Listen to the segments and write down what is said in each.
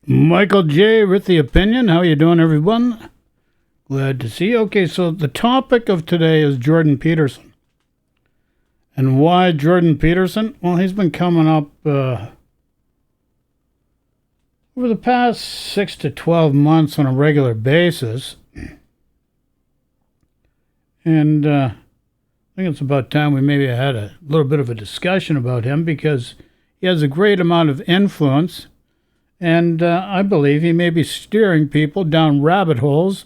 Michael J. with the opinion. How you doing, everyone? Glad to see you. Okay, so the topic of today is Jordan Peterson. And why Jordan Peterson? Well, he's been coming up over the past 6 to 12 months on a regular basis. And I think it's about time we maybe had a little bit of a discussion about him because he has a great amount of influence. And I believe he may be steering people down rabbit holes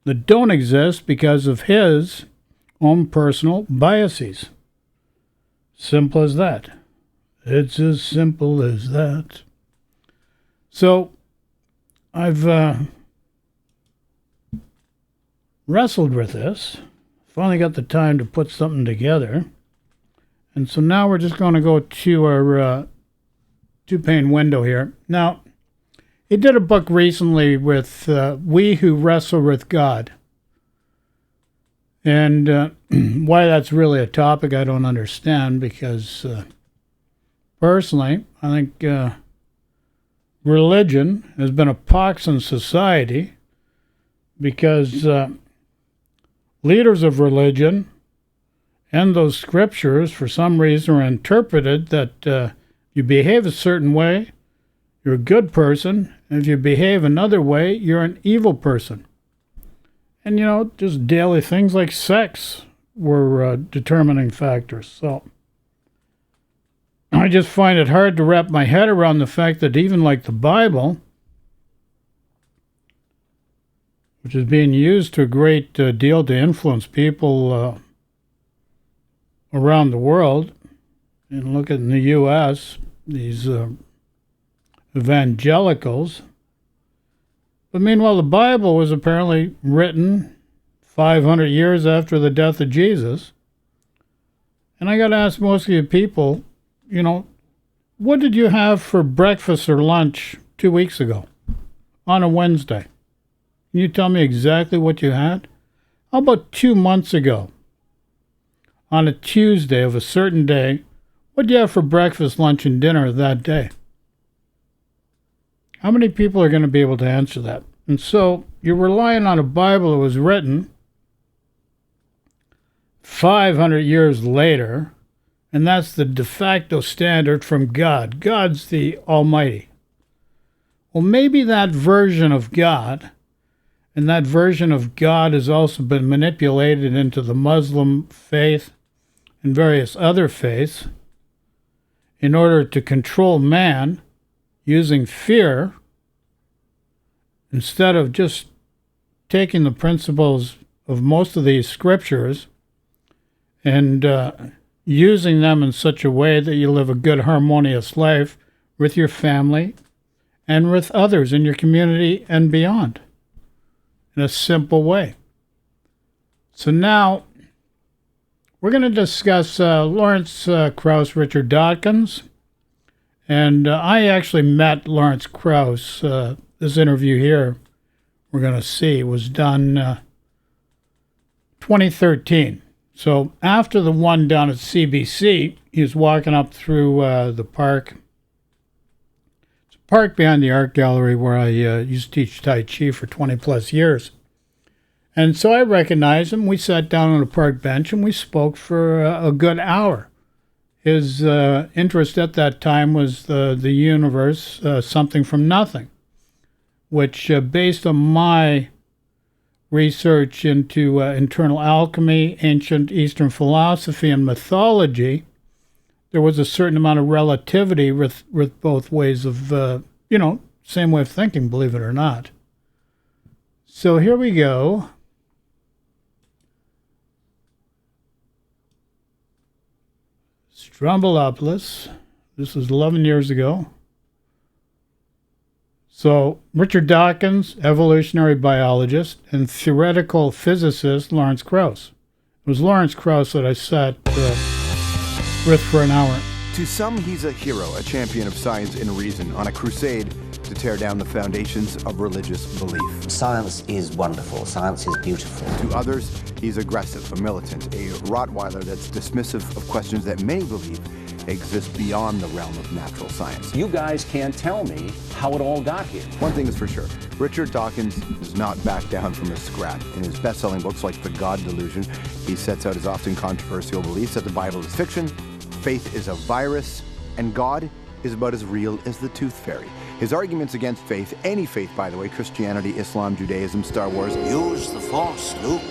that don't exist because of his own personal biases. Simple as that. It's as simple as that. So, I've wrestled with this. Finally got the time to put something together. And so now we're just going to go to our two-pane window here. Now, he did a book recently with We Who Wrestle with God. And why that's really a topic I don't understand because personally, I think religion has been a pox in society because leaders of religion and those scriptures for some reason are interpreted that you behave a certain way, you're a good person, and if you behave another way, you're an evil person. And, just daily things like sex were determining factors. So I just find it hard to wrap my head around the fact that even like the Bible, which is being used to a great deal to influence people around the world, and look at in the U.S., these evangelicals. But meanwhile, the Bible was apparently written 500 years after the death of Jesus. And I got to ask most of you people, what did you have for breakfast or lunch 2 weeks ago on a Wednesday? Can you tell me exactly what you had? How about 2 months ago on a Tuesday of a certain day? What do you have for breakfast, lunch, and dinner that day? How many people are going to be able to answer that? And so you're relying on a Bible that was written 500 years later, and that's the de facto standard from God. God's the Almighty. Well, maybe that version of God, and that version of God has also been manipulated into the Muslim faith and various other faiths, in order to control man using fear instead of just taking the principles of most of these scriptures and using them in such a way that you live a good, harmonious life with your family and with others in your community and beyond in a simple way. So now we're going to discuss Lawrence Krauss, Richard Dawkins, and I actually met Lawrence Krauss. This interview here we're going to see was done 2013. So after the one down at CBC, he was walking up through the park. It's a park behind the art gallery where I used to teach Tai Chi for 20 plus years. And so I recognized him. We sat down on a park bench and we spoke for a good hour. His interest at that time was the universe, something from nothing, which based on my research into internal alchemy, ancient Eastern philosophy, and mythology, there was a certain amount of relativity with both ways of, same way of thinking, believe it or not. So here we go. Strombolopolis. This was 11 years ago. So, Richard Dawkins, evolutionary biologist, and theoretical physicist Lawrence Krauss. It was Lawrence Krauss that I sat with for an hour. To some, he's a hero, a champion of science and reason on a crusade to tear down the foundations of religious belief. Science is wonderful. Science is beautiful. To others, he's aggressive, a militant, a Rottweiler that's dismissive of questions that many believe exist beyond the realm of natural science. You guys can't tell me how it all got here. One thing is for sure, Richard Dawkins does not back down from a scrap. In his best-selling books like The God Delusion, he sets out his often controversial beliefs that the Bible is fiction, faith is a virus, and God is about as real as the Tooth Fairy. His arguments against faith, any faith by the way, Christianity, Islam, Judaism, Star Wars, use the Force, Luke,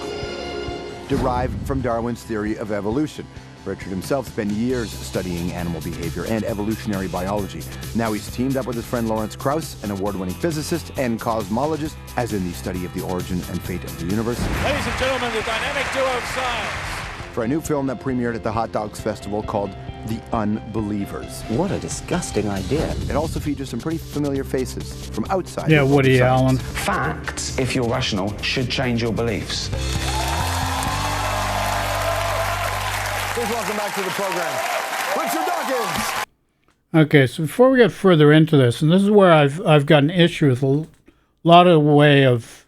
derive from Darwin's theory of evolution. Richard himself spent years studying animal behavior and evolutionary biology. Now he's teamed up with his friend Lawrence Krauss, an award-winning physicist and cosmologist, as in the study of the origin and fate of the universe. Ladies and gentlemen, the dynamic duo of science. For a new film that premiered at the Hot Dogs Festival called The Unbelievers. What a disgusting idea. It also features some pretty familiar faces from outside. Yeah, the world of Woody science. Allen. Facts, if you're rational, should change your beliefs. Please welcome back to the program, Richard Dawkins. Okay, so before we get further into this, and this is where I've got an issue with a lot of the way of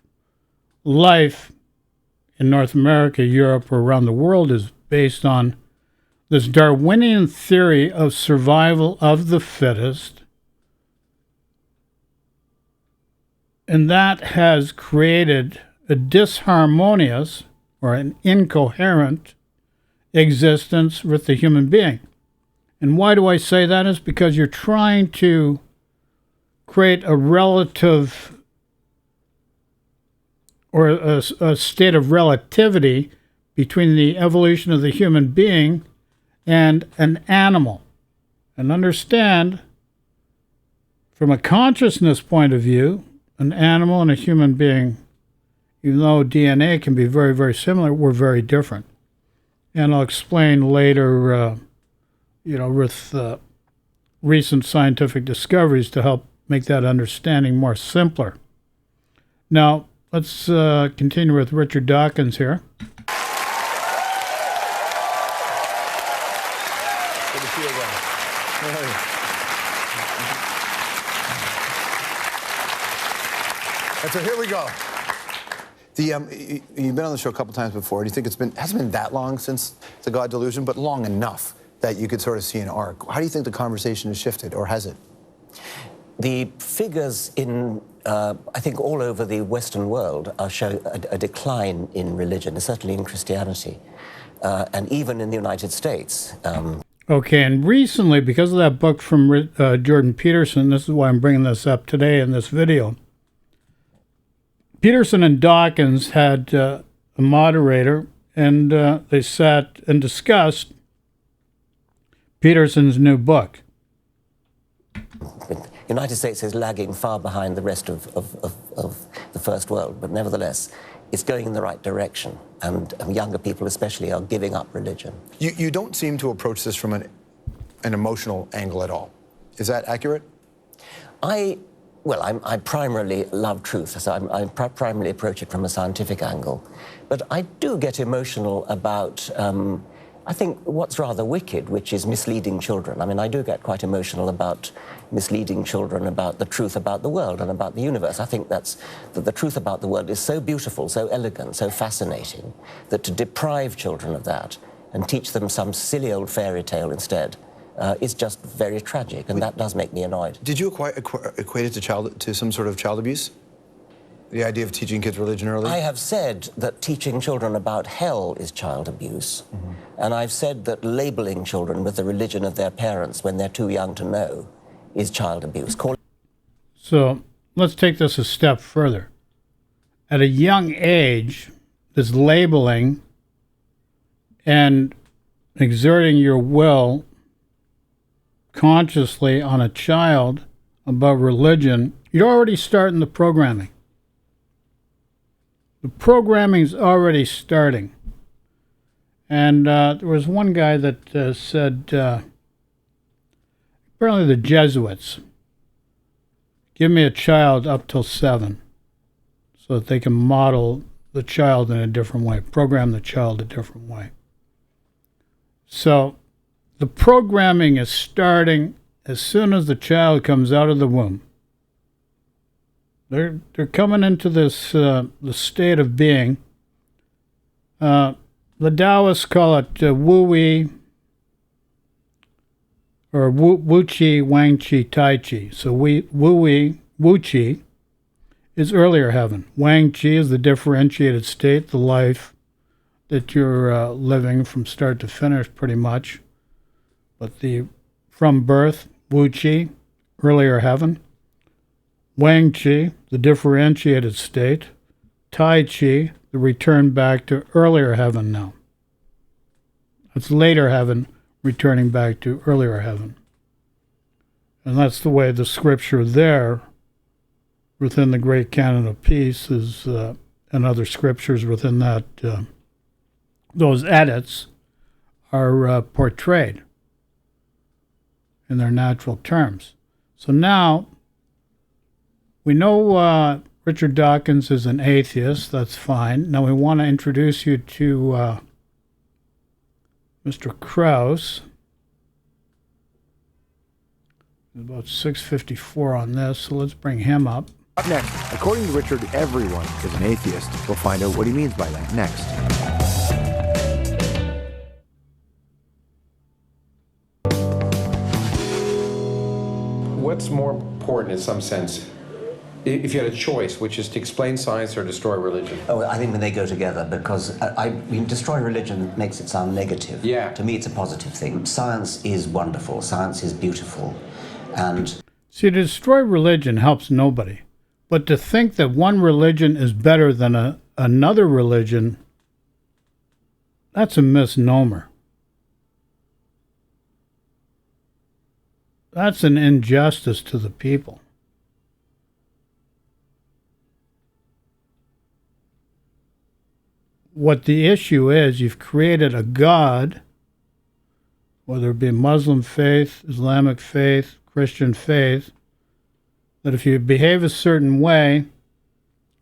life in North America, Europe, or around the world is based on this Darwinian theory of survival of the fittest. And that has created a disharmonious or an incoherent existence with the human being. And why do I say that? Is because you're trying to create a relative or a state of relativity between the evolution of the human being and an animal. And understand, from a consciousness point of view, an animal and a human being, even though DNA can be very, very similar, we're very different. And I'll explain later, with recent scientific discoveries to help make that understanding more simpler. Now, let's continue with Richard Dawkins here. Good to see you again. And so here we go. You've been on the show a couple times before. Do you think hasn't been that long since the God Delusion, but long enough that you could sort of see an arc? How do you think the conversation has shifted, or has it? The figures in, I think, all over the Western world are showing a decline in religion, certainly in Christianity, and even in the United States. Okay, and recently, because of that book from Jordan Peterson, this is why I'm bringing this up today in this video, Peterson and Dawkins had a moderator, and they sat and discussed Peterson's new book. The United States is lagging far behind the rest of the first world, but nevertheless, it's going in the right direction, and younger people especially are giving up religion. You don't seem to approach this from an emotional angle at all. Is that accurate? I primarily love truth, so I primarily approach it from a scientific angle. But I do get emotional about, I think, what's rather wicked, which is misleading children. I mean, I do get quite emotional about misleading children about the truth about the world and about the universe. I think that the truth about the world is so beautiful, so elegant, so fascinating, that to deprive children of that and teach them some silly old fairy tale instead is just very tragic, and that does make me annoyed. Did you equate it to some sort of child abuse? The idea of teaching kids religion early? I have said that teaching children about hell is child abuse, and I've said that labeling children with the religion of their parents when they're too young to know is child abuse. So let's take this a step further. At a young age, this labeling and exerting your will consciously on a child about religion, you're already starting the programming. The programming's already starting. And there was one guy that said, apparently the Jesuits, give me a child up till 7 so that they can model the child in a different way, program the child a different way. So the programming is starting as soon as the child comes out of the womb. They're coming into this the state of being. The Taoists call it wu-wei. or Wu Chi, Wang Chi, Tai Chi. So Wu Chi is earlier heaven. Wang Chi is the differentiated state, the life that you're living from start to finish pretty much. But the from birth, Wu Chi, earlier heaven. Wang Chi, the differentiated state. Tai Chi, the return back to earlier heaven now. It's later heaven returning back to earlier heaven. And that's the way the scripture there within the Great Canon of Peace is, and other scriptures within that, those edits are portrayed in their natural terms. So now we know Richard Dawkins is an atheist. That's fine. Now we want to introduce you to Mr. Krauss. About 6:54 on this, so let's bring him up. Up next, according to Richard, everyone is an atheist. We'll find out what he means by that next. What's more important in some sense, if you had a choice, which is to explain science or destroy religion? Oh, I think when they go together, because I mean, destroy religion makes it sound negative. Yeah. To me, it's a positive thing. Science is wonderful. Science is beautiful. And see, to destroy religion helps nobody. But to think that one religion is better than another religion, that's a misnomer. That's an injustice to the people. What the issue is, you've created a God, whether it be Muslim faith, Islamic faith, Christian faith, that if you behave a certain way,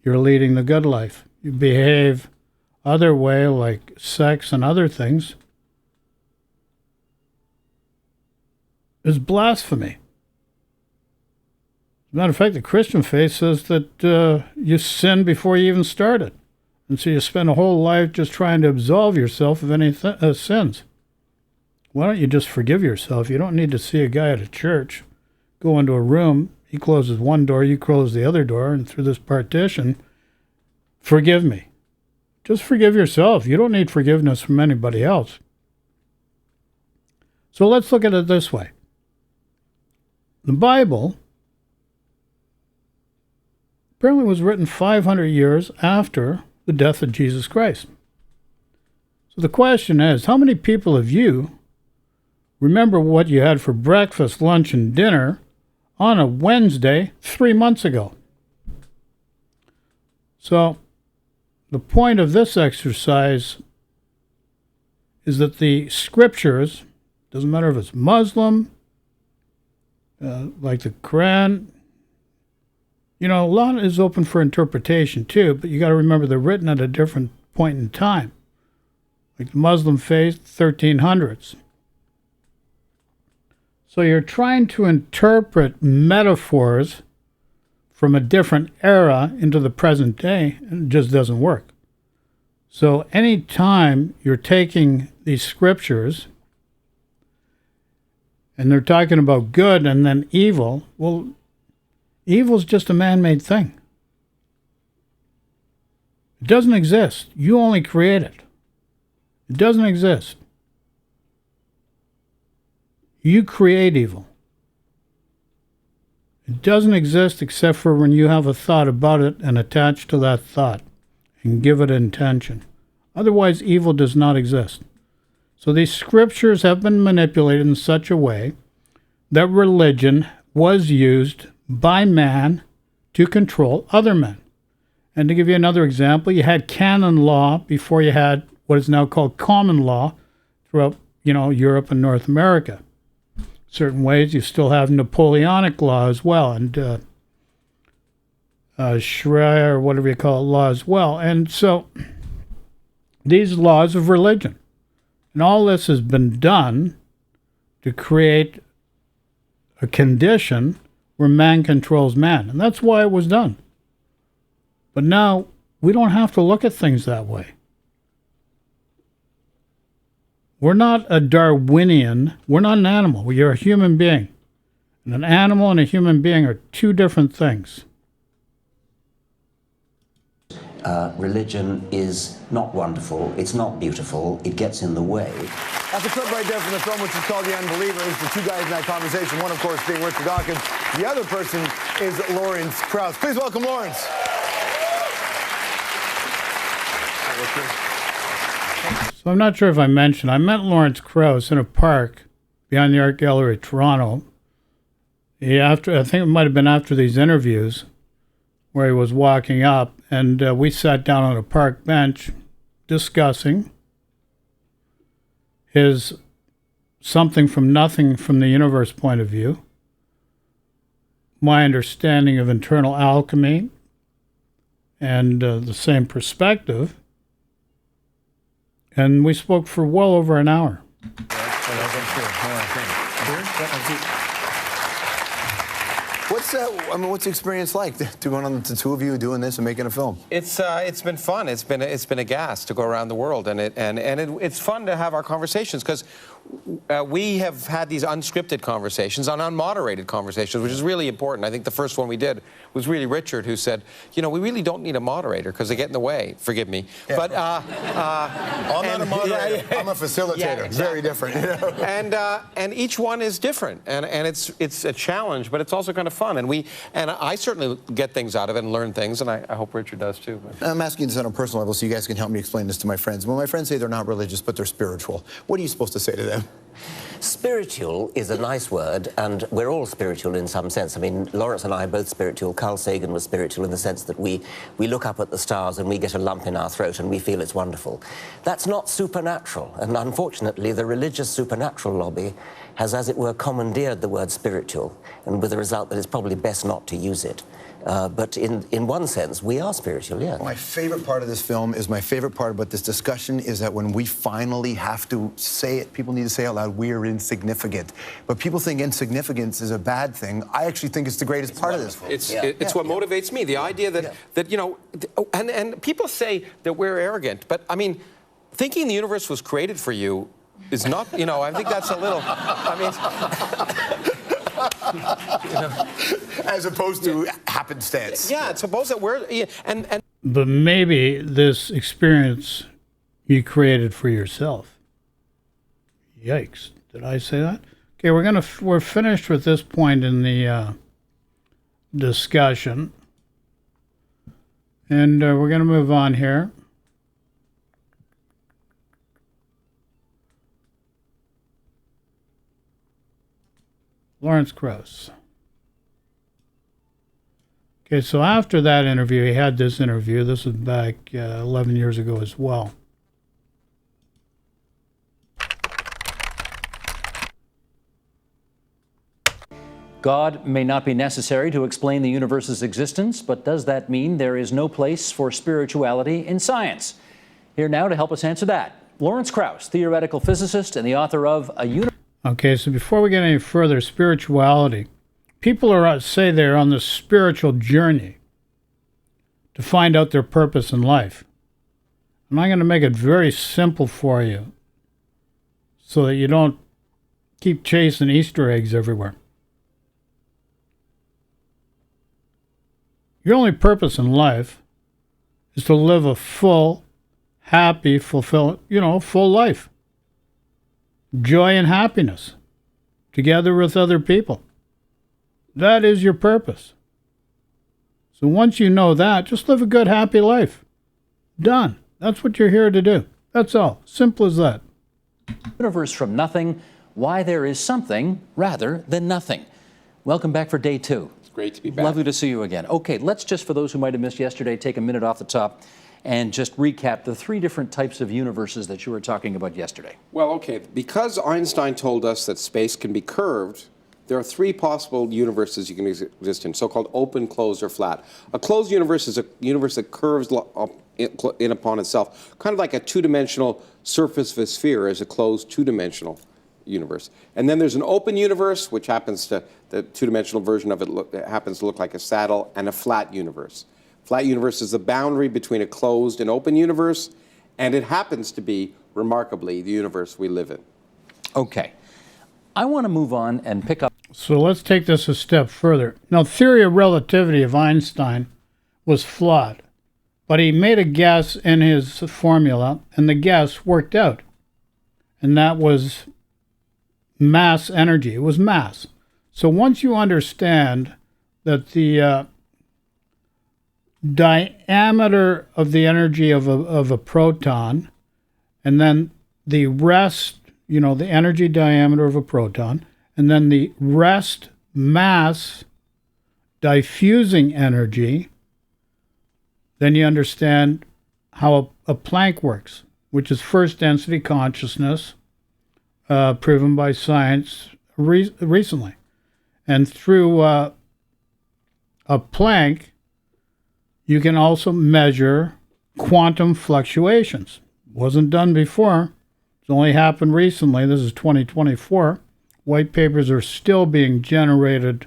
you're leading the good life. You behave other way, like sex and other things, is blasphemy. As a matter of fact, the Christian faith says that you sin before you even started. And so you spend a whole life just trying to absolve yourself of any sins. Why don't you just forgive yourself? You don't need to see a guy at a church go into a room. He closes one door, you close the other door, and through this partition, forgive me. Just forgive yourself. You don't need forgiveness from anybody else. So let's look at it this way. The Bible apparently was written 500 years after the death of Jesus Christ. So the question is, how many people of you remember what you had for breakfast, lunch, and dinner on a Wednesday 3 months ago? So the point of this exercise is that the scriptures, doesn't matter if it's Muslim, like the Quran, you know, a lot is open for interpretation too, but you got to remember they're written at a different point in time. Like the Muslim faith, 1300s. So you're trying to interpret metaphors from a different era into the present day, and it just doesn't work. So anytime you're taking these scriptures and they're talking about good and then evil, well, evil's just a man-made thing. It doesn't exist. You only create it. It doesn't exist. You create evil. It doesn't exist except for when you have a thought about it and attach to that thought and give it intention. Otherwise, evil does not exist. So these scriptures have been manipulated in such a way that religion was used by man to control other men. And to give you another example, you had canon law before you had what is now called common law throughout, Europe and North America. Certain ways you still have Napoleonic law as well, and Sharia, or whatever you call it, law as well. And so these laws of religion, and all this has been done to create a condition where man controls man. And that's why it was done. But now we don't have to look at things that way. We're not a Darwinian. We're not an animal. You're a human being. And an animal and a human being are two different things. Religion is not wonderful, it's not beautiful, it gets in the way. That's a clip right there from the film, which is called The Unbelievers. The two guys in that conversation, one, of course, being Richard Dawkins. The other person is Lawrence Krauss. Please welcome Lawrence. So I'm not sure if I mentioned, I met Lawrence Krauss in a park behind the Art Gallery, Toronto. I think it might have been after these interviews, where he was walking up, and we sat down on a park bench discussing his something from nothing from the universe point of view, my understanding of internal alchemy, and the same perspective. And we spoke for well over an hour. What's the experience like to go on the two of you doing this and making a film? It's been fun. It's been a gas to go around the world, and it's fun to have our conversations, because we have had these unscripted conversations, unmoderated conversations, which is really important. I think the first one we did was really Richard, who said, you know, we really don't need a moderator because they get in the way. Forgive me, yeah. But I'm not a moderator. Yeah. I'm a facilitator. Yeah, exactly. Very different. You know? And each one is different, and it's a challenge, but it's also kind of fun. And I certainly get things out of it and learn things, and I hope Richard does too. I'm asking this on a personal level, so you guys can help me explain this to my friends. When my friends say they're not religious, but they're spiritual, what are you supposed to say to them? Spiritual is a nice word, and we're all spiritual in some sense. I mean, Lawrence and I are both spiritual. Carl Sagan was spiritual in the sense that we look up at the stars and we get a lump in our throat and we feel it's wonderful. That's not supernatural, and unfortunately the religious supernatural lobby has, as it were, commandeered the word spiritual, and with the result that it's probably best not to use it. But in one sense, we are spiritual, yeah. My favorite part of this film is my favorite part about this discussion is that when we finally have to say it, people need to say out loud, we're insignificant. But people think insignificance is a bad thing. I actually think it's the greatest part of this film. It's what motivates me, the idea that you know, and people say that we're arrogant, but I mean, thinking the universe was created for you is not, you know, I think that's a little, I mean... You know, as opposed to happenstance. Yeah, it's supposed that we're and. But maybe this experience you created for yourself. Yikes! Did I say that? Okay, we're finished with this point in the discussion, and we're gonna move on here. Lawrence Krauss. Okay, so after that interview, he had this interview. This was back 11 years ago as well. God may not be necessary to explain the universe's existence, but does that mean there is no place for spirituality in science? Here now to help us answer that, Lawrence Krauss, theoretical physicist and the author of A Universe. Okay, so before we get any further, spirituality. People say they're on this spiritual journey to find out their purpose in life. And I'm going to make it very simple for you so that you don't keep chasing Easter eggs everywhere. Your only purpose in life is to live a full, happy, full life. Joy and happiness together with other people. That is your purpose. So once you know that, just live a good, happy life. Done. That's what you're here to do. That's all. Simple as that. Universe from nothing, why there is something rather than nothing. Welcome back for day 2. It's great to be back. Lovely to see you again. Okay, let's just, for those who might have missed yesterday, take a minute off the top and just recap the 3 different types of universes that you were talking about yesterday. Well, okay, because Einstein told us that space can be curved, there are 3 possible universes you can exist in, so-called open, closed, or flat. A closed universe is a universe that curves in upon itself, kind of like a 2-dimensional surface of a sphere is a closed 2-dimensional universe. And then there's an open universe, which happens to, the 2-dimensional version of it happens to look like a saddle, and a flat universe. Flat universe is the boundary between a closed and open universe, and it happens to be remarkably, the universe we live in. Okay. I want to move on and pick up. So let's take this a step further. Now, theory of relativity of Einstein was flawed, but he made a guess in his formula, and the guess worked out. And that was mass energy. It was mass. So once you understand that the diameter of the energy of a proton, and then the rest, the energy diameter of a proton, and then the rest mass diffusing energy, then you understand how a Planck works, which is first density consciousness, proven by science recently. And through a Planck, you can also measure quantum fluctuations. Wasn't done before. It's only happened recently. This is 2024. White papers are still being generated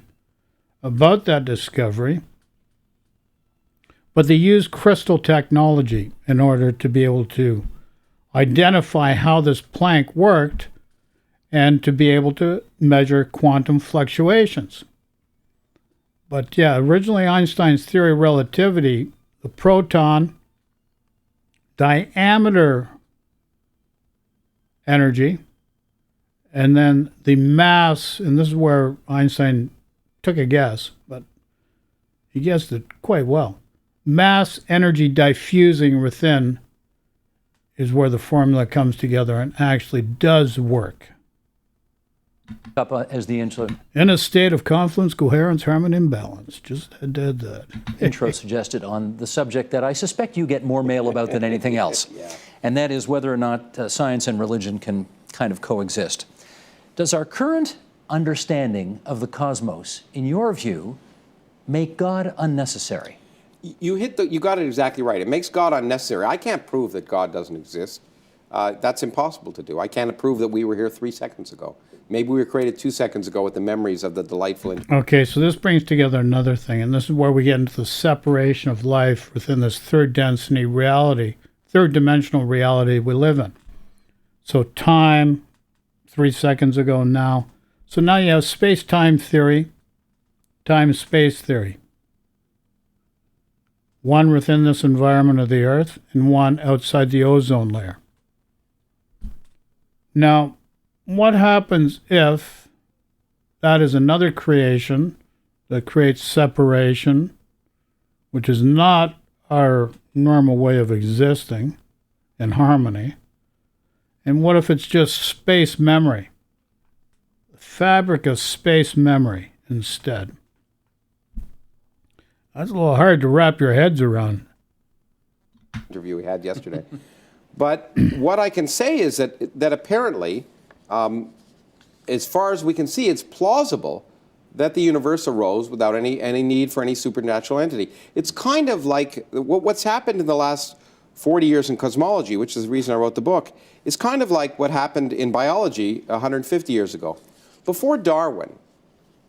about that discovery. But they use crystal technology in order to be able to identify how this Planck worked and to be able to measure quantum fluctuations. But yeah, originally Einstein's theory of relativity, the proton diameter energy, and then the mass, and this is where Einstein took a guess, but he guessed it quite well. Mass energy diffusing within is where the formula comes together and actually does work. Up as the intro In a state of confluence, coherence, harmony, and balance. Just did that. suggested on the subject that I suspect you get more mail about than anything else, and that is whether or not science and religion can kind of coexist. Does our current understanding of the cosmos, in your view, make God unnecessary? You got it exactly right. It makes God unnecessary. I can't prove that God doesn't exist. That's impossible to do. I can't prove that we were here 3 seconds ago. Maybe we were created 2 seconds ago with the memories of the delightful... Okay, so this brings together another thing, and this is where we get into the separation of life within this third density reality, third dimensional reality we live in. So time, 3 seconds ago now. So now you have space-time theory, time-space theory. One within this environment of the Earth and one outside the ozone layer. Now, what happens if that is another creation that creates separation, which is not our normal way of existing in harmony? And what if it's just space memory? The fabric of space memory instead. That's a little hard to wrap your heads around. Interview we had yesterday. But what I can say is that apparently, as far as we can see, it's plausible that the universe arose without any need for any supernatural entity. It's kind of like what's happened in the last 40 years in cosmology, which is the reason I wrote the book, is kind of like what happened in biology 150 years ago. Before Darwin,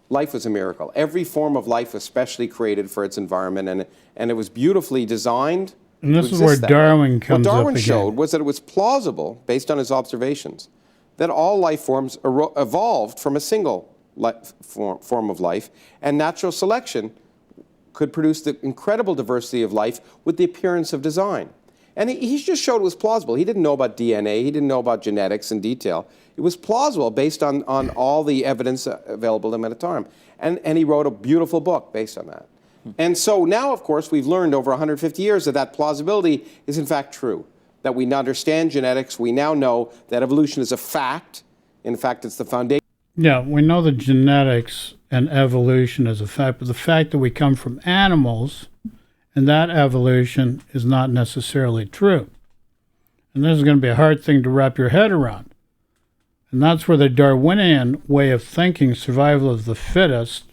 life was a miracle. Every form of life was specially created for its environment, and it was beautifully designed. And this is where Darwin comes up again. What Darwin showed was that it was plausible, based on his observations, that all life forms evolved from a single form of life, and natural selection could produce the incredible diversity of life with the appearance of design. And he just showed it was plausible. He didn't know about DNA. He didn't know about genetics in detail. It was plausible based on all the evidence available to him at the time. And he wrote a beautiful book based on that. And so now, of course, we've learned over 150 years that plausibility is in fact true, that we understand genetics. We now know that evolution is a fact. In fact, it's the foundation. Yeah, we know that genetics and evolution is a fact, but the fact that we come from animals and that evolution is not necessarily true. And this is going to be a hard thing to wrap your head around. And that's where the Darwinian way of thinking, survival of the fittest,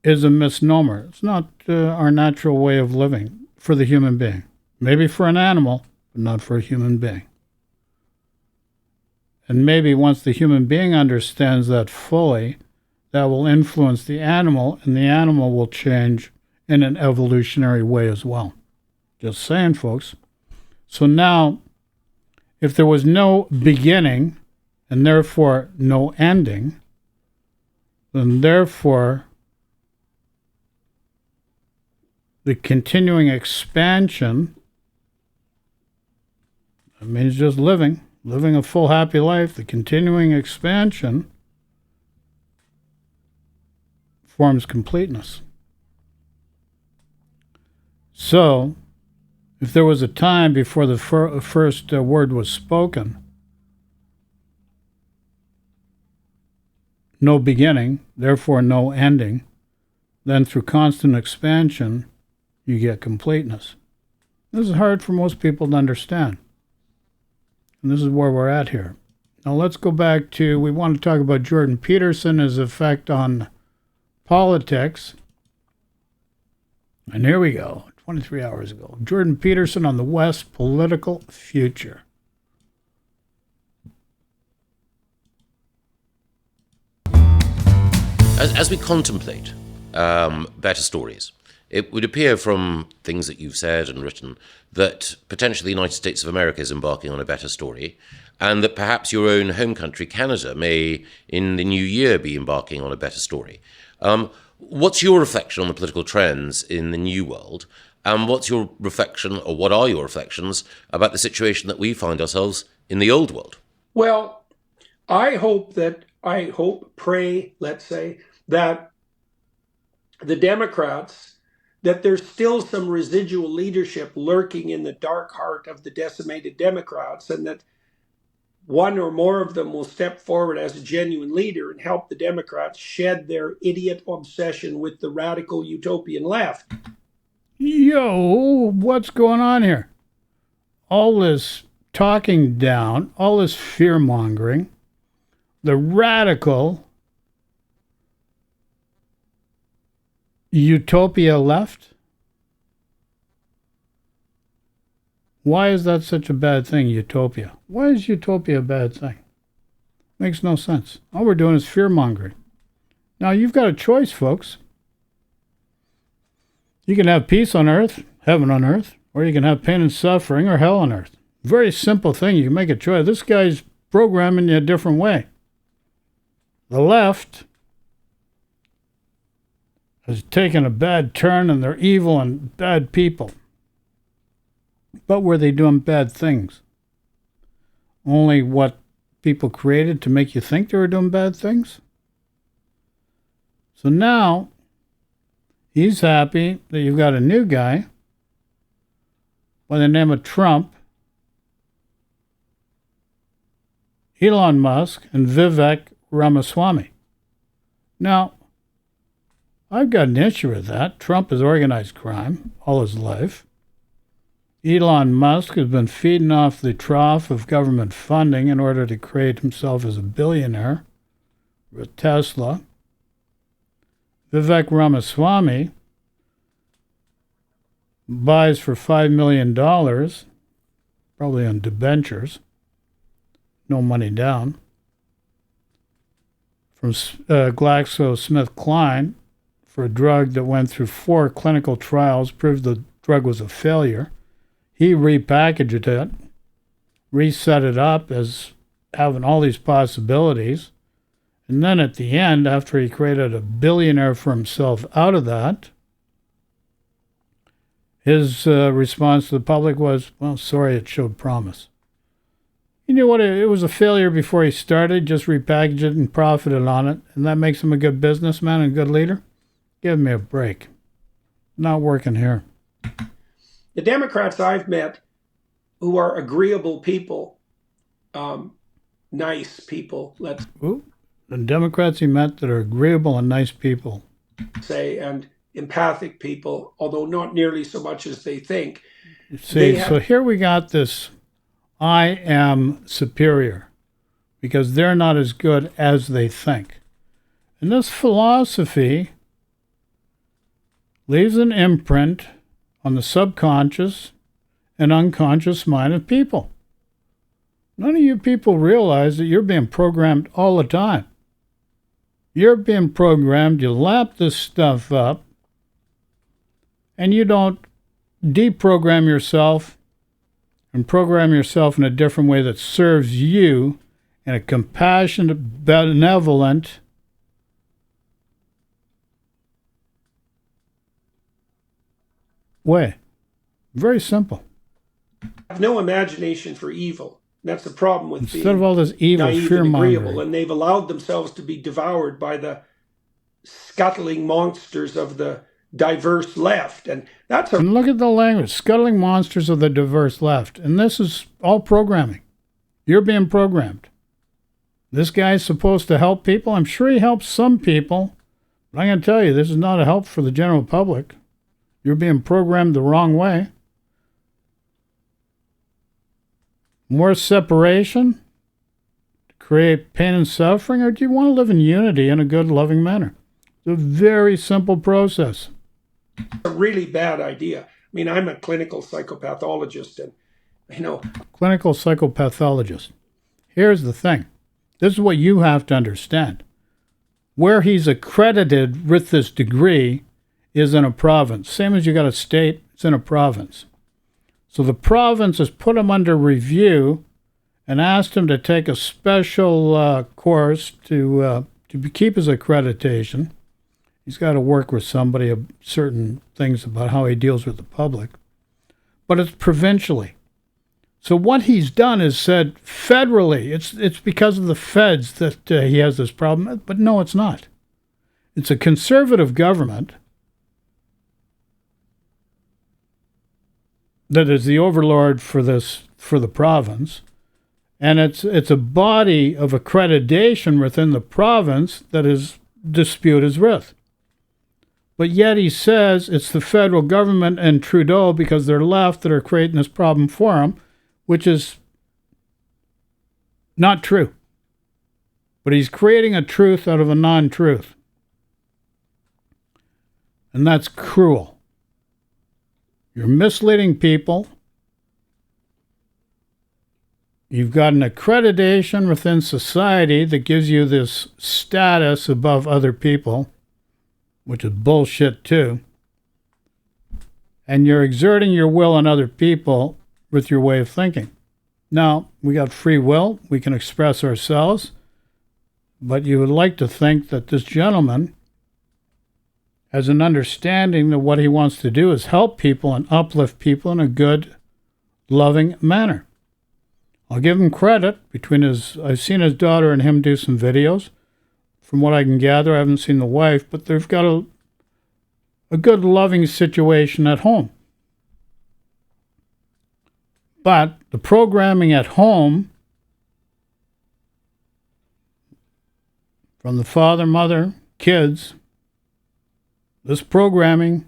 is a misnomer. It's not our natural way of living for the human being. Maybe for an animal, but not for a human being. And maybe once the human being understands that fully, that will influence the animal, and the animal will change in an evolutionary way as well. Just saying, folks. So now, if there was no beginning and therefore no ending, then therefore the continuing expansion, that means just living a full happy life, the continuing expansion forms completeness. So, if there was a time before the first word was spoken, no beginning, therefore no ending, then through constant expansion, you get completeness. This is hard for most people to understand. And this is where we're at here. Now let's go back to, we want to talk about Jordan Peterson, his effect on politics. And here we go, 23 hours ago. Jordan Peterson on the West political future. As we contemplate better stories, it would appear from things that you've said and written that potentially the United States of America is embarking on a better story, and that perhaps your own home country, Canada, may in the new year be embarking on a better story. What's your reflection on the political trends in the new world? And what's your reflection, or what are your reflections, about the situation that we find ourselves in the old world? Well, I pray, let's say, that the Democrats, that there's still some residual leadership lurking in the dark heart of the decimated Democrats, and that one or more of them will step forward as a genuine leader and help the Democrats shed their idiot obsession with the radical utopian left. Yo, what's going on here? All this talking down, all this fear-mongering, the radical utopia left? Why is that such a bad thing, utopia? Why is utopia a bad thing? Makes no sense. All we're doing is fear-mongering. Now, you've got a choice, folks. You can have peace on earth, heaven on earth, or you can have pain and suffering or hell on earth. Very simple thing. You can make a choice. This guy's programming you a different way. The left has taken a bad turn, and they're evil and bad people. But were they doing bad things? Only what people created to make you think they were doing bad things? So now, he's happy that you've got a new guy by the name of Trump, Elon Musk, and Vivek Ramaswamy. Now, I've got an issue with that. Trump has organized crime all his life. Elon Musk has been feeding off the trough of government funding in order to create himself as a billionaire with Tesla. Vivek Ramaswamy buys for $5 million, probably on debentures, no money down, from GlaxoSmithKline for a drug that went through 4 clinical trials, proved the drug was a failure. He repackaged it, reset it up as having all these possibilities. And then at the end, after he created a billionaire for himself out of that, his response to the public was, well, sorry, it showed promise. You know what? It was a failure before he started, just repackaged it and profited on it. And that makes him a good businessman and a good leader? Give me a break. Not working here. The Democrats I've met who are agreeable people, nice people, let's the Democrats he met that are agreeable and nice people, say, and empathic people, although not nearly so much as they think. See, so here we got this I am superior because they're not as good as they think. And this philosophy leaves an imprint on the subconscious and unconscious mind of people. None of you people realize that you're being programmed all the time. You're being programmed, you lap this stuff up, and you don't deprogram yourself and program yourself in a different way that serves you in a compassionate, benevolent, way. Very simple. Have no imagination for evil. That's the problem with Instead being of all this evil, naive and agreeable, fear-mongering. and they've allowed themselves to be devoured by the scuttling monsters of the diverse left, and that's a And look at the language, scuttling monsters of the diverse left. And this is all programming. You're being programmed. This guy's supposed to help people. I'm sure he helps some people, but I'm going to tell you, this is not a help for the general public. You're being programmed the wrong way. More separation to create pain and suffering, or do you want to live in unity in a good, loving manner? It's a very simple process. a really bad idea. I mean, I'm a clinical psychopathologist, and Clinical psychopathologist. Here's the thing. This is what you have to understand. Where he's accredited with this degree is in a province. Same as you got a state, it's in a province. So the province has put him under review and asked him to take a special course to keep his accreditation. He's got to work with somebody of certain things about how he deals with the public. But it's provincially. So what he's done is said federally, it's because of the feds that he has this problem. But no, it's not. It's a conservative government that is the overlord for the province, and it's a body of accreditation within the province that his dispute is with. But yet he says it's the federal government and Trudeau, because they're left, that are creating this problem for him, which is not true. But he's creating a truth out of a non-truth. And that's cruel. You're misleading people. You've got an accreditation within society that gives you this status above other people, which is bullshit too. And you're exerting your will on other people with your way of thinking. Now, we got free will. We can express ourselves. But you would like to think that this gentleman has an understanding that what he wants to do is help people and uplift people in a good, loving manner. I'll give him credit. I've seen his daughter and him do some videos. From what I can gather, I haven't seen the wife, but they've got a good, loving situation at home. But the programming at home from the father, mother, kids, this programming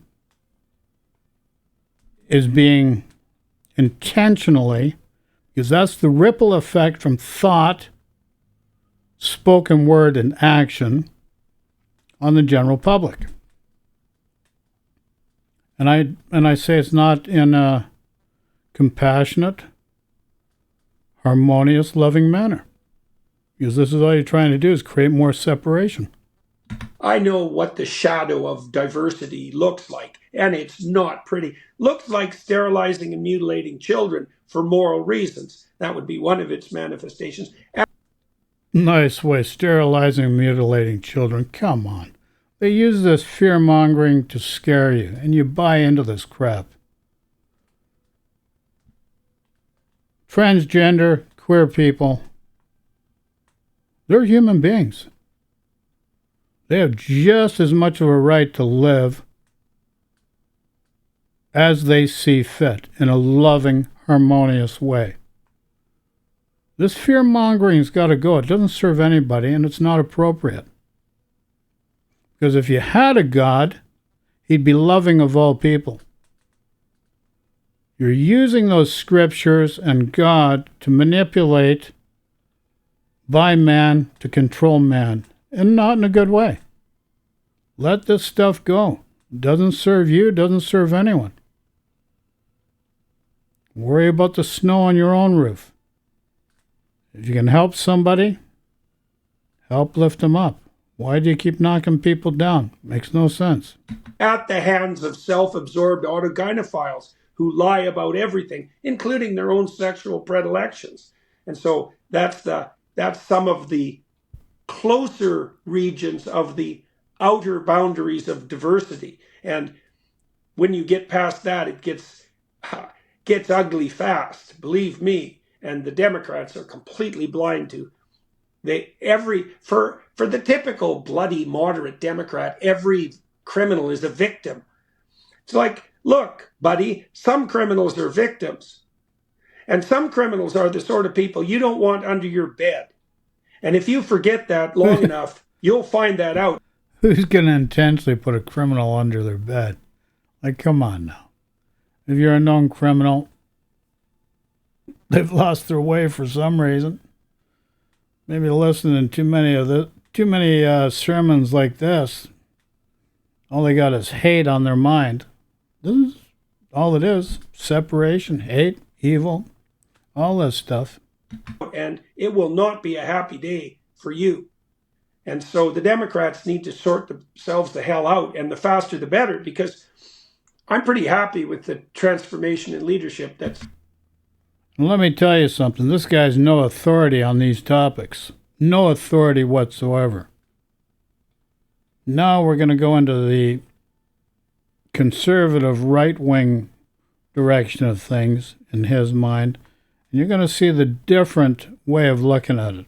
is being intentionally, because that's the ripple effect from thought, spoken word, and action on the general public. And I say it's not in a compassionate, harmonious, loving manner. Because this is all you're trying to do is create more separation. I know what the shadow of diversity looks like, and it's not pretty. Looks like sterilizing and mutilating children for moral reasons. That would be one of its manifestations. Nice way, sterilizing and mutilating children. Come on. They use this fear-mongering to scare you, and you buy into this crap. Transgender, queer people, they're human beings. They have just as much of a right to live as they see fit in a loving, harmonious way. This fear-mongering's got to go. It doesn't serve anybody, and it's not appropriate. Because if you had a God, he'd be loving of all people. You're using those scriptures and God to manipulate by man to control man, and not in a good way. Let this stuff go. It doesn't serve you, it doesn't serve anyone. Worry about the snow on your own roof. If you can help somebody, help lift them up. Why do you keep knocking people down? Makes no sense. At the hands of self-absorbed autogynephiles who lie about everything, including their own sexual predilections. And so that's some of the closer regions of the outer boundaries of diversity. And when you get past that, it gets ugly fast, believe me. And the Democrats are completely blind to for the typical bloody moderate Democrat, every criminal is a victim. It's like, look, buddy, some criminals are victims. And some criminals are the sort of people you don't want under your bed. And if you forget that long enough, you'll find that out. Who's going to intentionally put a criminal under their bed? Like, come on now. If you're a known criminal, they've lost their way for some reason. Maybe listening to too many sermons like this. All they got is hate on their mind. This is all it is. Separation, hate, evil, all this stuff. And it will not be a happy day for you. And so the Democrats need to sort themselves the hell out, and the faster the better, because I'm pretty happy with the transformation in leadership that's... Let me tell you something. This guy's no authority on these topics. No authority whatsoever. Now we're going to go into the conservative right-wing direction of things in his mind. And you're going to see the different way of looking at it.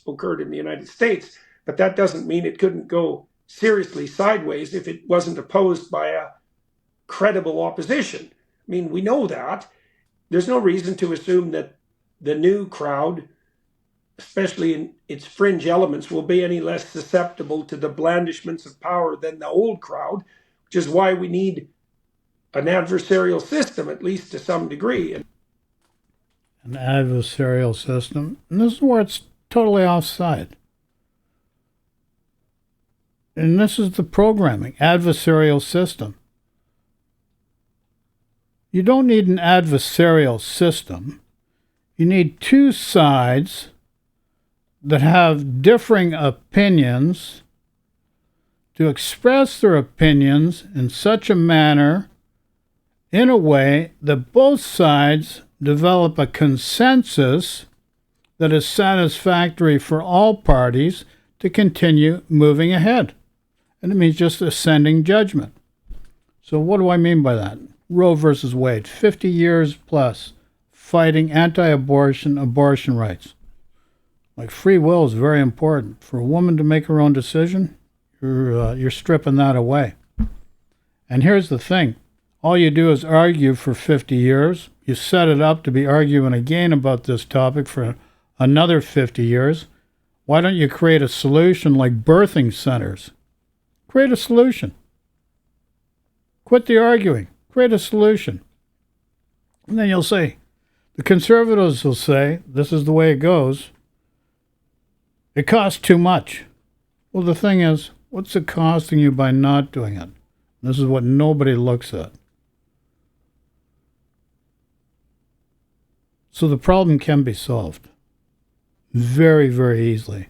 Occurred in the United States, but that doesn't mean it couldn't go seriously sideways if it wasn't opposed by a credible opposition. I mean, we know that. There's no reason to assume that the new crowd, especially in its fringe elements, will be any less susceptible to the blandishments of power than the old crowd, which is why we need an adversarial system, at least to some degree. An adversarial system. And this is where it's totally offside. And this is the programming, adversarial system. You don't need an adversarial system. You need two sides that have differing opinions to express their opinions in such a manner, in a way that both sides develop a consensus that is satisfactory for all parties to continue moving ahead. And it means just ascending judgment. So what do I mean by that? Roe versus Wade, 50 years plus fighting anti-abortion, abortion rights. Like, free will is very important. For a woman to make her own decision, you're stripping that away. And here's the thing. All you do is argue for 50 years. You set it up to be arguing again about this topic for another 50 years. Why don't you create a solution like birthing centers? Create a solution. Quit the arguing. Create a solution. And then you'll say, the conservatives will say, this is the way it goes. It costs too much. Well, the thing is, what's it costing you by not doing it? This is what nobody looks at. So the problem can be solved very, very easily.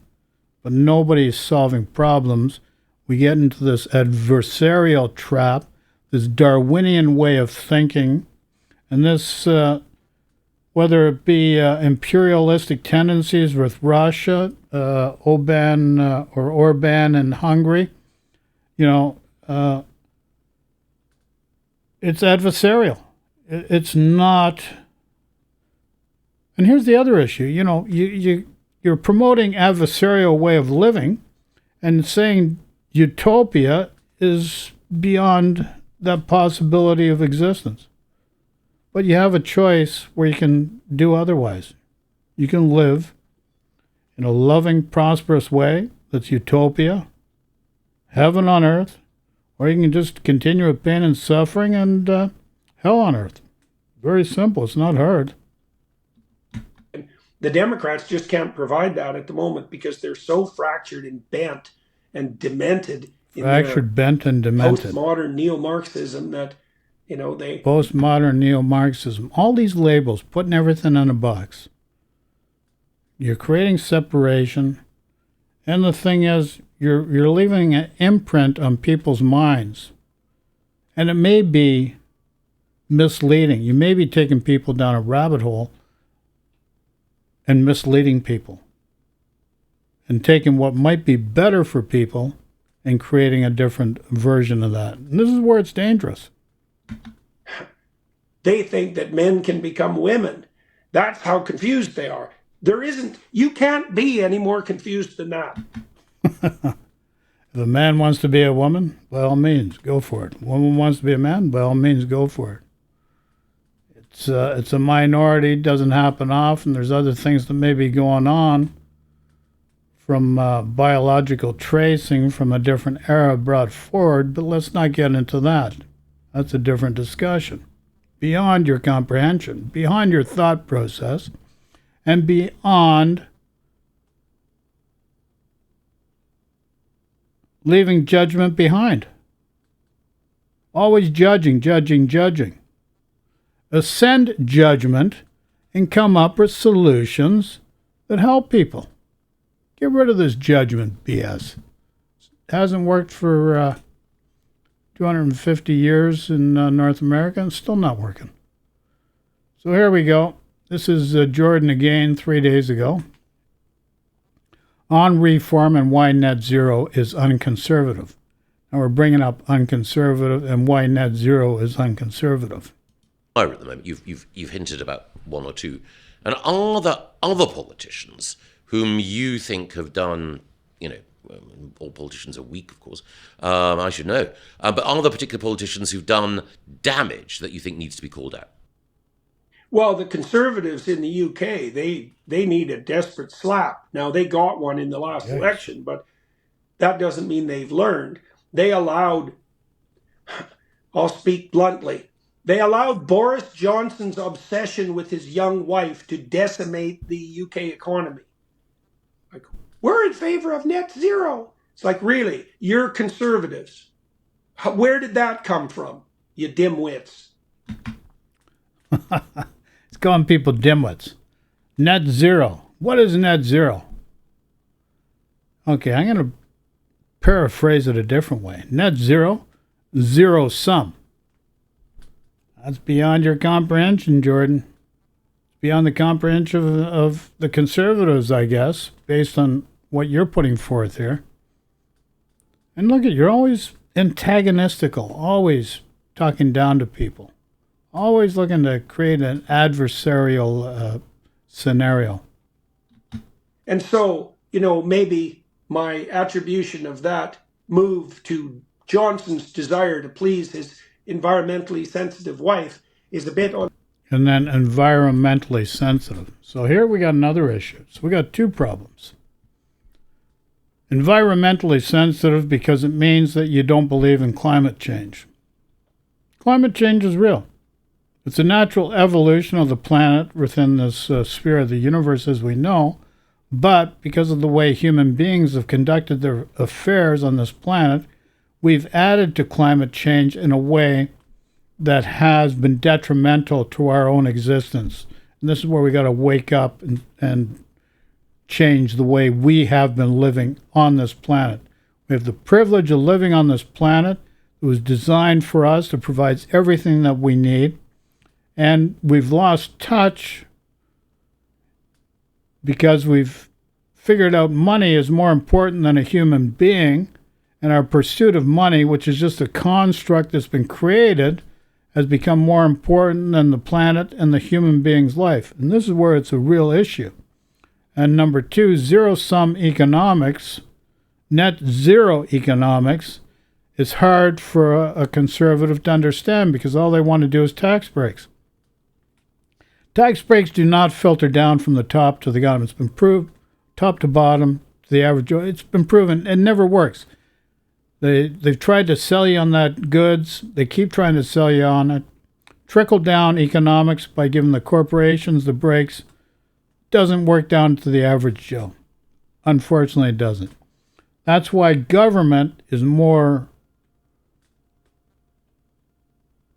But nobody is solving problems. We get into this adversarial trap, this Darwinian way of thinking, and this, whether it be imperialistic tendencies with Russia, Orban in Hungary, it's adversarial. It's not. And here's the other issue. You're promoting adversarial way of living, and saying utopia is beyond that possibility of existence. But you have a choice where you can do otherwise. You can live in a loving, prosperous way that's utopia, heaven on earth, or you can just continue with pain and suffering and hell on earth. Very simple. It's not hard. The Democrats just can't provide that at the moment because they're so fractured and bent and demented in bent and demented. Postmodern neo-Marxism that, they... Postmodern neo-Marxism. All these labels, putting everything in a box. You're creating separation. And the thing is, you're leaving an imprint on people's minds. And it may be misleading. You may be taking people down a rabbit hole and misleading people and taking what might be better for people and creating a different version of that. And this is where it's dangerous. They think that men can become women. That's how confused they are. You can't be any more confused than that. If a man wants to be a woman, by all means, go for it. A woman wants to be a man, by all means, go for it. It's a minority, doesn't happen often. There's other things that may be going on from biological tracing from a different era brought forward, but let's not get into that. That's a different discussion. Beyond your comprehension, beyond your thought process, and beyond leaving judgment behind. Always judging. Ascend judgment and come up with solutions that help people. Get rid of this judgment BS. It hasn't worked for 250 years in North America and still not working. So here we go. This is Jordan again 3 days ago on reform and why net zero is unconservative. Now we're bringing up unconservative and why net zero is unconservative. At the moment, you've hinted about one or two. And are there other politicians whom you think have done, all politicians are weak, of course, I should know, but are there particular politicians who've done damage that you think needs to be called out? Well, the Conservatives in the UK, they need a desperate slap. Now, they got one in the last election, but that doesn't mean they've learned. They allowed, I'll speak bluntly, they allowed Boris Johnson's obsession with his young wife to decimate the UK economy. Like, we're in favor of net zero. It's like, really? You're conservatives. Where did that come from, you dimwits? It's calling people dimwits. Net zero. What is net zero? Okay, I'm going to paraphrase it a different way. Net zero, zero sum. That's beyond your comprehension, Jordan. Beyond the comprehension of the conservatives, I guess, based on what you're putting forth here. And look at, you're always antagonistical, always talking down to people, always looking to create an adversarial scenario. And so, maybe my attribution of that move to Johnson's desire to please his environmentally sensitive wife is a bit on. And then environmentally sensitive. So here we got another issue. So we got two problems. Environmentally sensitive because it means that you don't believe in climate change. Climate change is real. It's a natural evolution of the planet within this sphere of the universe as we know, but because of the way human beings have conducted their affairs on this planet, we've added to climate change in a way that has been detrimental to our own existence. And this is where we got to wake up and change the way we have been living on this planet. We have the privilege of living on this planet. It was designed for us. It provides everything that we need. And we've lost touch because we've figured out money is more important than a human being. And our pursuit of money, which is just a construct that's been created, has become more important than the planet and the human being's life. And this is where it's a real issue. And number two, zero-sum economics, net zero economics, is hard for a conservative to understand because all they want to do is tax breaks. Tax breaks do not filter down from the top to the bottom. It's been proved, top to bottom, to the average. It's been proven. It never works. They've tried to sell you on that goods. They keep trying to sell you on it. Trickle down economics by giving the corporations the breaks doesn't work down to the average Joe. Unfortunately, it doesn't. That's why government is more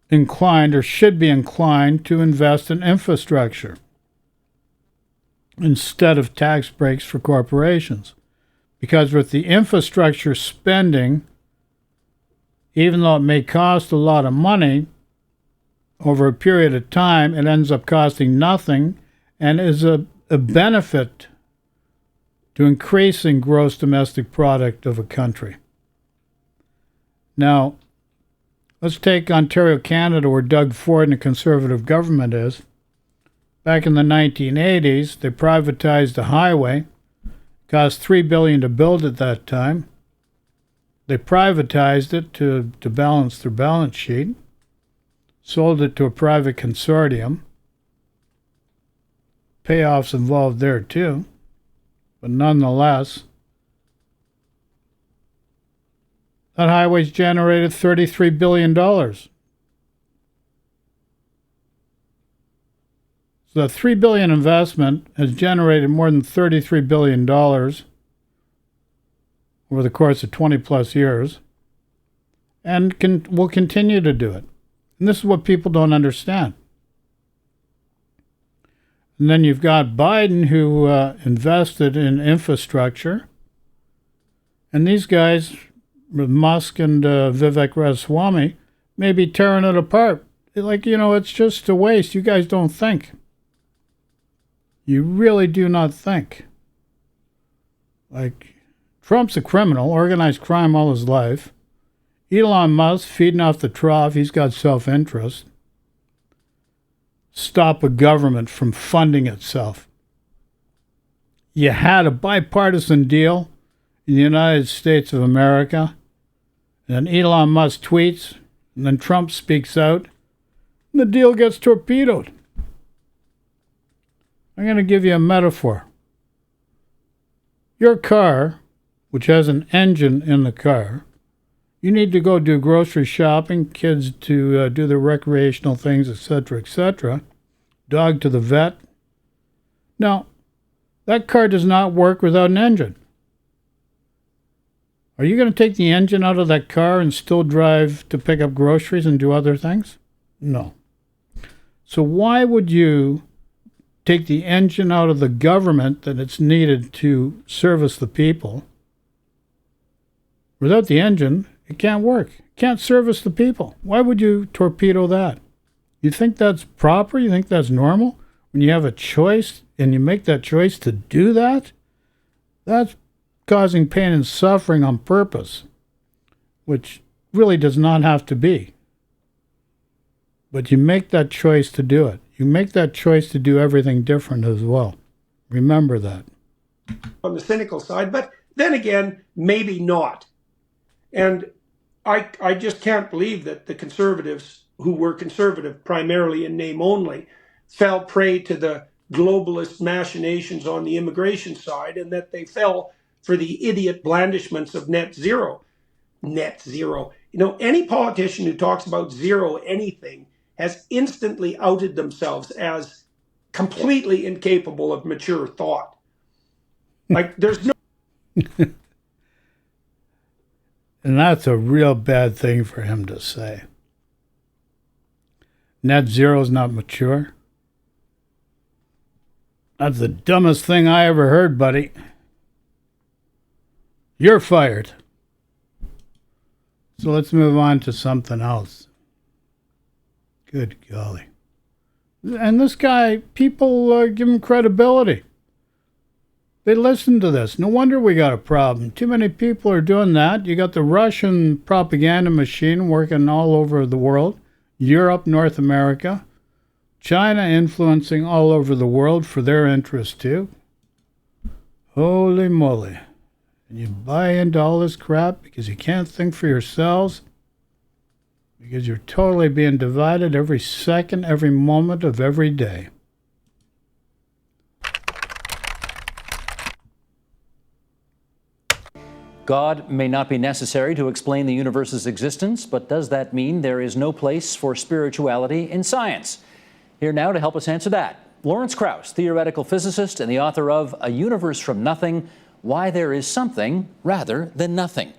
inclined or should be inclined to invest in infrastructure instead of tax breaks for corporations. Because with the infrastructure spending, even though it may cost a lot of money, over a period of time, it ends up costing nothing and is a benefit to increasing gross domestic product of a country. Now, let's take Ontario, Canada, where Doug Ford and the Conservative government is. Back in the 1980s, they privatized a highway. It cost $3 billion to build at that time. They privatized it to balance their balance sheet, sold it to a private consortium. Payoffs involved there too, but nonetheless, that highway's generated $33 billion. So the $3 billion investment has generated more than $33 billion over the course of 20 plus years, and will continue to do it. And this is what people don't understand. And then you've got Biden, who invested in infrastructure. And these guys, with Musk and Vivek Ramaswamy, may be tearing it apart. Like, it's just a waste. You guys don't think. You really do not think. Like, Trump's a criminal, organized crime all his life. Elon Musk, feeding off the trough, he's got self-interest. Stop a government from funding itself. You had a bipartisan deal in the United States of America, and then Elon Musk tweets, and then Trump speaks out, and the deal gets torpedoed. I'm going to give you a metaphor. Your car, which has an engine in the car, you need to go do grocery shopping, kids to do their recreational things, etc., etc., dog to the vet. Now, that car does not work without an engine. Are you going to take the engine out of that car and still drive to pick up groceries and do other things? No. So why would you take the engine out of the government that it's needed to service the people? Without the engine, it can't work. It can't service the people. Why would you torpedo that? You think that's proper? You think that's normal? When you have a choice and you make that choice to do that, that's causing pain and suffering on purpose, which really does not have to be. But you make that choice to do it. You make that choice to do everything different as well. Remember that. On the cynical side, but then again, maybe not. And I just can't believe that the conservatives, who were conservative primarily in name only, fell prey to the globalist machinations on the immigration side, and that they fell for the idiot blandishments of net zero. Net zero. Any politician who talks about zero anything has instantly outed themselves as completely incapable of mature thought. Like, there's no... And that's a real bad thing for him to say. Net zero is not mature. That's the dumbest thing I ever heard, buddy. You're fired. So let's move on to something else. Good golly. And this guy, people give him credibility. They listen to this. No wonder we got a problem. Too many people are doing that. You got the Russian propaganda machine working all over the world. Europe, North America. China influencing all over the world for their interest too. Holy moly. And you buy into all this crap because you can't think for yourselves. Because you're totally being divided every second, every moment of every day. God may not be necessary to explain the universe's existence, but does that mean there is no place for spirituality in science? Here now to help us answer that, Lawrence Krauss, theoretical physicist and the author of A Universe from Nothing, Why There Is Something Rather Than Nothing.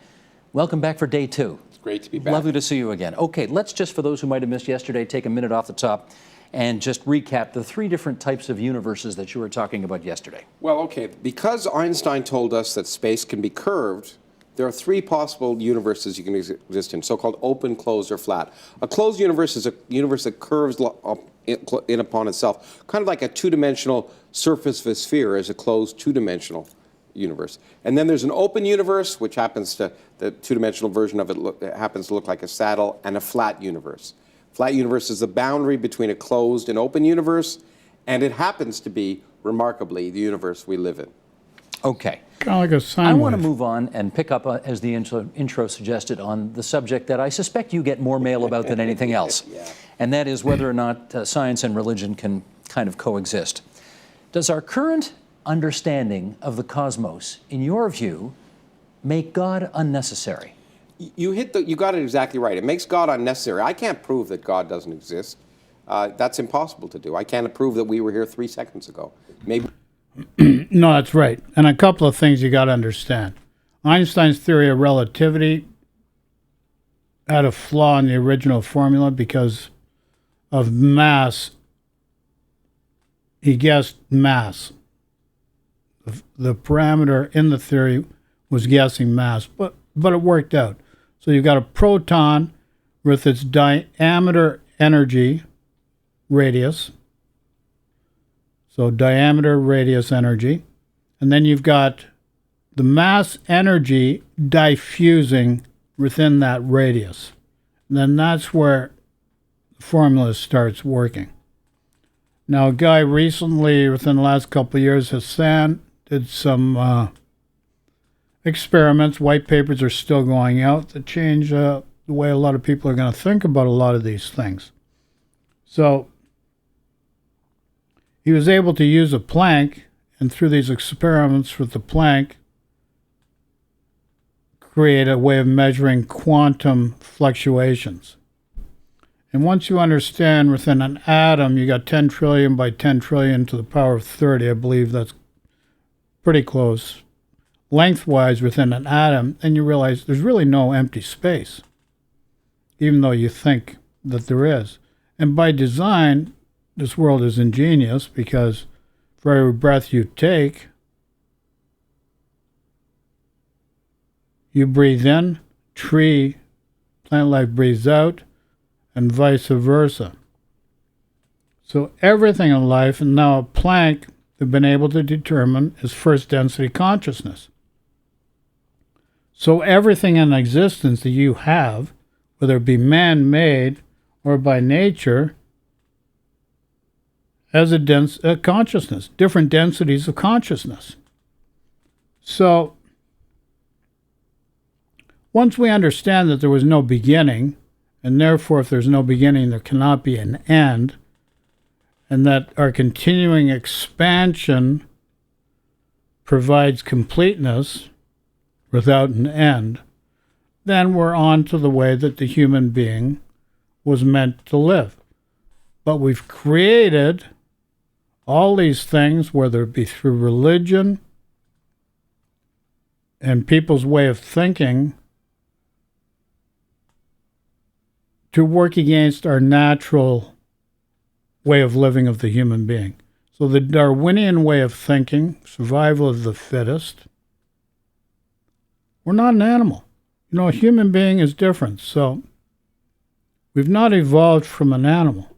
Welcome back for day 2. It's great to be back. Lovely to see you again. Okay, let's just, for those who might have missed yesterday, take a minute off the top and just recap the 3 different types of universes that you were talking about yesterday. Well, okay, because Einstein told us that space can be curved, there are three possible universes you can exist in, so-called open, closed, or flat. A closed universe is a universe that curves in upon itself, kind of like a two-dimensional surface of a sphere is a closed two-dimensional universe. And then there's an open universe, which happens to, the two-dimensional version of it happens to look like a saddle, and a flat universe. Flat universe is the boundary between a closed and open universe, and it happens to be, remarkably, the universe we live in. Okay. Kind of like a sine I want to wave. move on and pick up, as the intro suggested, on the subject that I suspect you get more mail about than anything else. Yeah. And that is whether or not science and religion can kind of coexist. Does our current understanding of the cosmos, in your view, make God unnecessary? You got it exactly right. It makes God unnecessary. I can't prove that God doesn't exist. That's impossible to do. I can't prove that we were here 3 seconds ago. Maybe. No, that's right. And a couple of things you got to understand. Einstein's theory of relativity had a flaw in the original formula because of mass. He guessed mass. The parameter in the theory was guessing mass, but it worked out. So you've got a proton with its diameter energy radius. So diameter, radius, energy. And then you've got the mass energy diffusing within that radius. And then that's where the formula starts working. Now, a guy recently, within the last couple of years, Hassan, did some experiments. White papers are still going out that change the way a lot of people are going to think about a lot of these things. So he was able to use a Planck, and through these experiments with the Planck, create a way of measuring quantum fluctuations. And once you understand within an atom, you got 10 trillion by 10 trillion to the power of 30, I believe that's pretty close, lengthwise within an atom, and you realize there's really no empty space, even though you think that there is. And by design, this world is ingenious because for every breath you take, you breathe in, tree, plant life breathes out, and vice versa. So everything in life, and now Planck have been able to determine, is first density consciousness. So everything in existence that you have, whether it be man-made or by nature, has a consciousness, different densities of consciousness. So once we understand that there was no beginning, and therefore if there's no beginning there cannot be an end, and that our continuing expansion provides completeness without an end, then we're on to the way that the human being was meant to live. But we've created all these things, whether it be through religion and people's way of thinking, to work against our natural way of living of the human being. So the Darwinian way of thinking, survival of the fittest, we're not an animal. You know, a human being is different. So we've not evolved from an animal.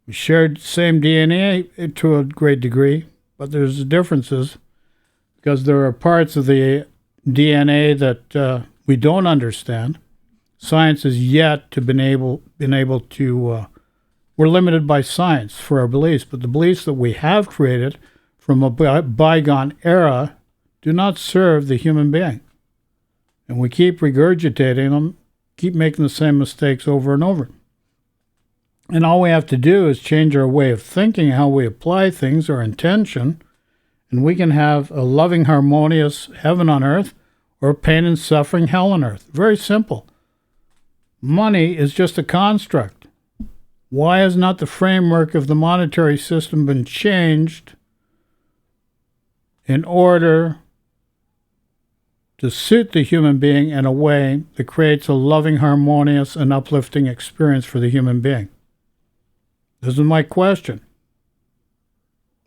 We shared the same DNA to a great degree, but there's differences because there are parts of the DNA that we don't understand. Science has yet to been able to. We're limited by science for our beliefs, but the beliefs that we have created from a bygone era do not serve the human being, and we keep regurgitating them, keep making the same mistakes over and over. And all we have to do is change our way of thinking, how we apply things, our intention, and we can have a loving, harmonious heaven on earth or pain and suffering hell on earth. Very simple. Money is just a construct. Why has not the framework of the monetary system been changed in order to suit the human being in a way that creates a loving, harmonious, and uplifting experience for the human being? This is my question.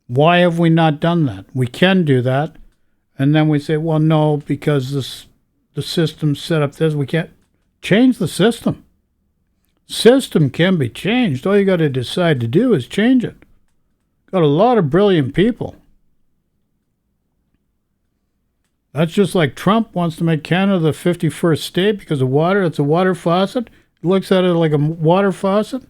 Why have we not done that? We can do that, And then we say, well, no, because the system's set up this. We can't change the system. System can be changed. All you got to decide to do is change it. Got a lot of brilliant people. That's just like Trump wants to make Canada the 51st state because of water. It's a water faucet. He looks at it like a water faucet.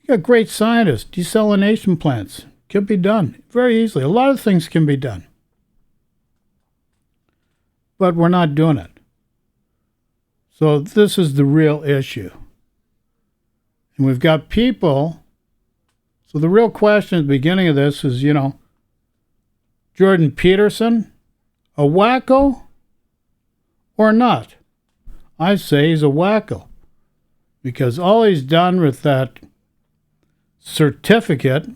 You got great scientists. Desalination plants. Can be done very easily. A lot of things can be done. But we're not doing it. So this is the real issue. And we've got people. So the real question at the beginning of this is, Jordan Peterson, a wacko or not? I say he's a wacko. Because all he's done with that certificate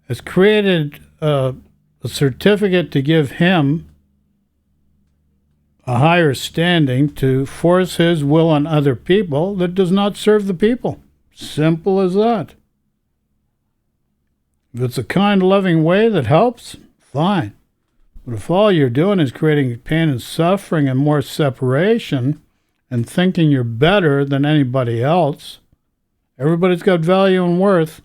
has created a certificate to give him a higher standing to force his will on other people that does not serve the people. Simple as that. If it's a kind, loving way that helps, fine. But if all you're doing is creating pain and suffering and more separation and thinking you're better than anybody else, everybody's got value and worth.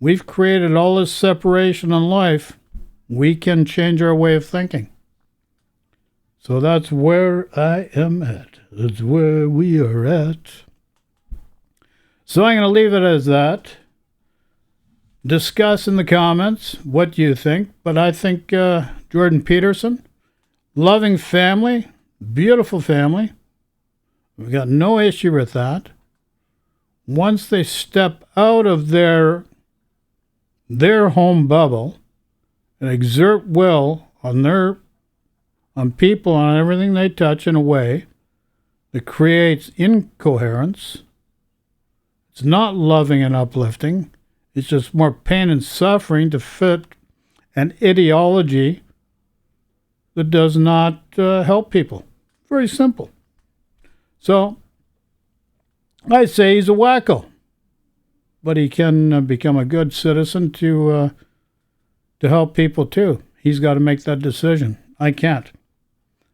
We've created all this separation in life. We can change our way of thinking. So that's where I am at. That's where we are at. So I'm going to leave it as that. Discuss in the comments what you think. But I think Jordan Peterson, loving family, beautiful family. We've got no issue with that. Once they step out of their home bubble and exert will on people, on everything they touch in a way that creates incoherence, it's not loving and uplifting. It's just more pain and suffering to fit an ideology that does not help people. Very simple. So I say he's a wacko, but he can become a good citizen to help people too. He's got to make that decision. I can't.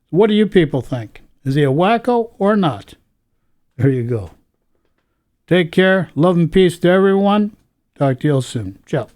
What do you people think? Is he a wacko or not? There you go. Take care. Love and peace to everyone. Talk to you all soon. Ciao.